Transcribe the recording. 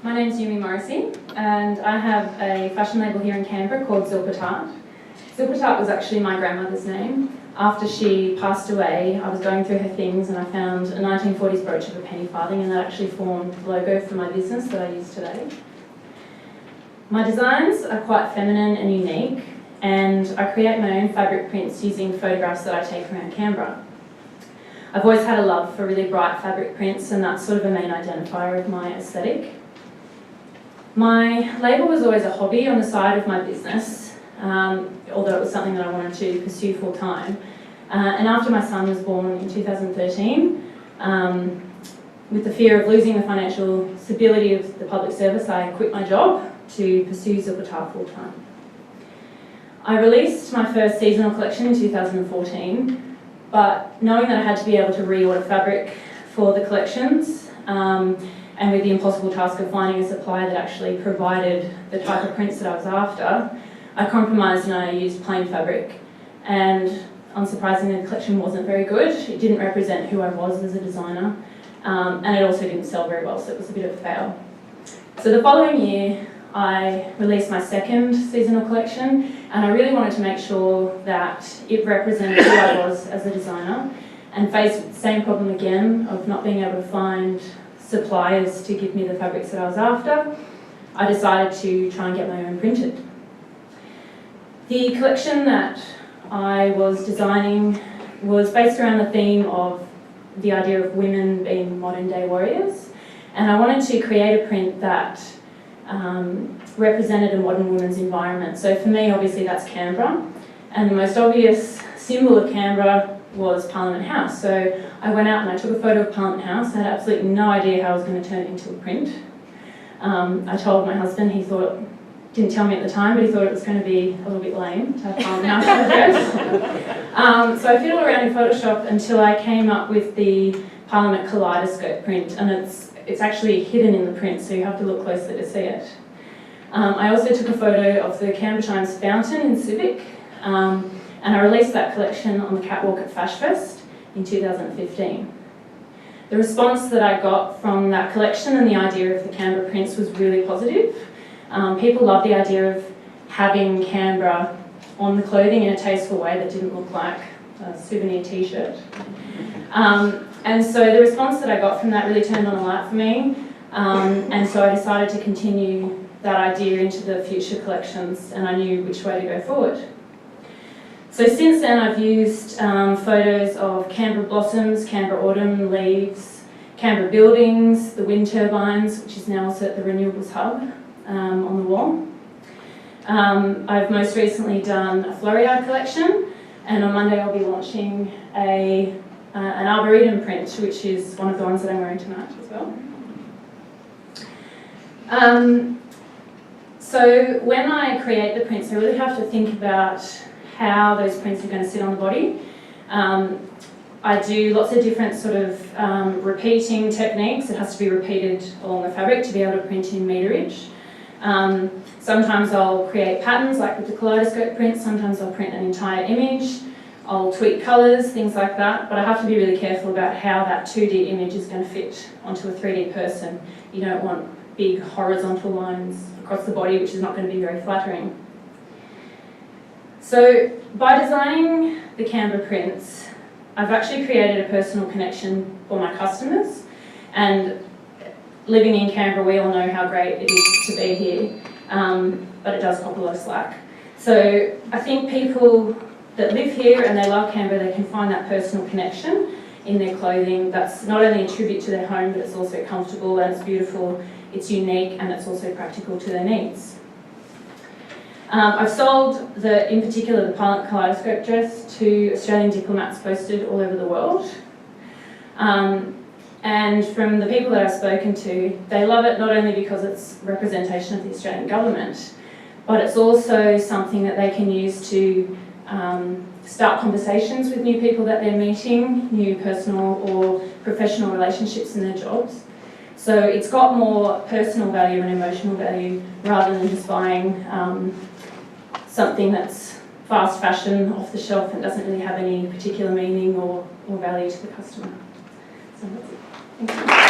My name's Yumi Morrissey, and I have a fashion label here in Canberra called Zilpah tart. Zilpah tart was actually my grandmother's name. After she passed away, I was going through her things and I found a 1940s brooch of a penny farthing, and that actually formed the logo for my business that I use today. My designs are quite feminine and unique, and I create my own fabric prints using photographs that I take around Canberra. I've always had a love for really bright fabric prints, and that's sort of a main identifier of my aesthetic. My label was always a hobby on the side of my business, although it was something that I wanted to pursue full time. And after my son was born in 2013, with the fear of losing the financial stability of the public service, I quit my job to pursue Zilpah tart full time. I released my first seasonal collection in 2014, but knowing that I had to be able to reorder fabric for the collections, and with the impossible task of finding a supplier that actually provided the type of prints that I was after, I compromised and I used plain fabric. And unsurprisingly, the collection wasn't very good. It didn't represent who I was as a designer, and it also didn't sell very well, so it was a bit of a fail. So the following year, I released my second seasonal collection, and I really wanted to make sure that it represented who I was as a designer, and faced with the same problem again of not being able to find suppliers to give me the fabrics that I was after. I decided to try and get my own printed. The collection that I was designing was based around the theme of the idea of women being modern day warriors, and I wanted to create a print that represented a modern woman's environment. So for me, obviously that's Canberra, and the most obvious symbol of Canberra was Parliament House. So I went out and I took a photo of Parliament House. I had absolutely no idea how I was going to turn it into a print. I told my husband, didn't tell me at the time, but he thought it was going to be a little bit lame to have Parliament House on the dress. So I fiddled around in Photoshop until I came up with the Parliament kaleidoscope print, and it's actually hidden in the print, so you have to look closely to see it. I also took a photo of the Canberra Times fountain in Civic, and I released that collection on the catwalk at FashFest in 2015. The response that I got from that collection and the idea of the Canberra prints was really positive. People loved the idea of having Canberra on the clothing in a tasteful way that didn't look like a souvenir t-shirt. And so the response that I got from that really turned on a light for me, and so I decided to continue that idea into the future collections, and I knew which way to go forward. So since then I've used photos of Canberra blossoms, Canberra autumn leaves, Canberra buildings, the wind turbines, which is now also at the Renewables Hub on the wall. I've most recently done a floral yard collection, and on Monday I'll be launching an arboretum print, which is one of the ones that I'm wearing tonight as well. So when I create the prints, I really have to think about how those prints are going to sit on the body. I do lots of different sort of repeating techniques. It has to be repeated along the fabric to be able to print in meterage. Sometimes I'll create patterns like with the kaleidoscope print, sometimes I'll print an entire image, I'll tweak colours, things like that, but I have to be really careful about how that 2D image is going to fit onto a 3D person. You don't want big horizontal lines across the body, which is not going to be very flattering. So by designing the Canberra prints, I've actually created a personal connection for my customers, and living in Canberra, we all know how great it is to be here, but it does cop a lot of slack. So I think people that live here and they love Canberra, they can find that personal connection in their clothing that's not only a tribute to their home, but it's also comfortable and it's beautiful, it's unique, and it's also practical to their needs. I've sold, in particular, the Parliament kaleidoscope dress to Australian diplomats posted all over the world. And from the people that I've spoken to, they love it not only because it's representation of the Australian government, but it's also something that they can use to start conversations with new people that they're meeting, new personal or professional relationships in their jobs. So it's got more personal value and emotional value rather than just buying something that's fast fashion off the shelf and doesn't really have any particular meaning or value to the customer. So that's it. Thank you.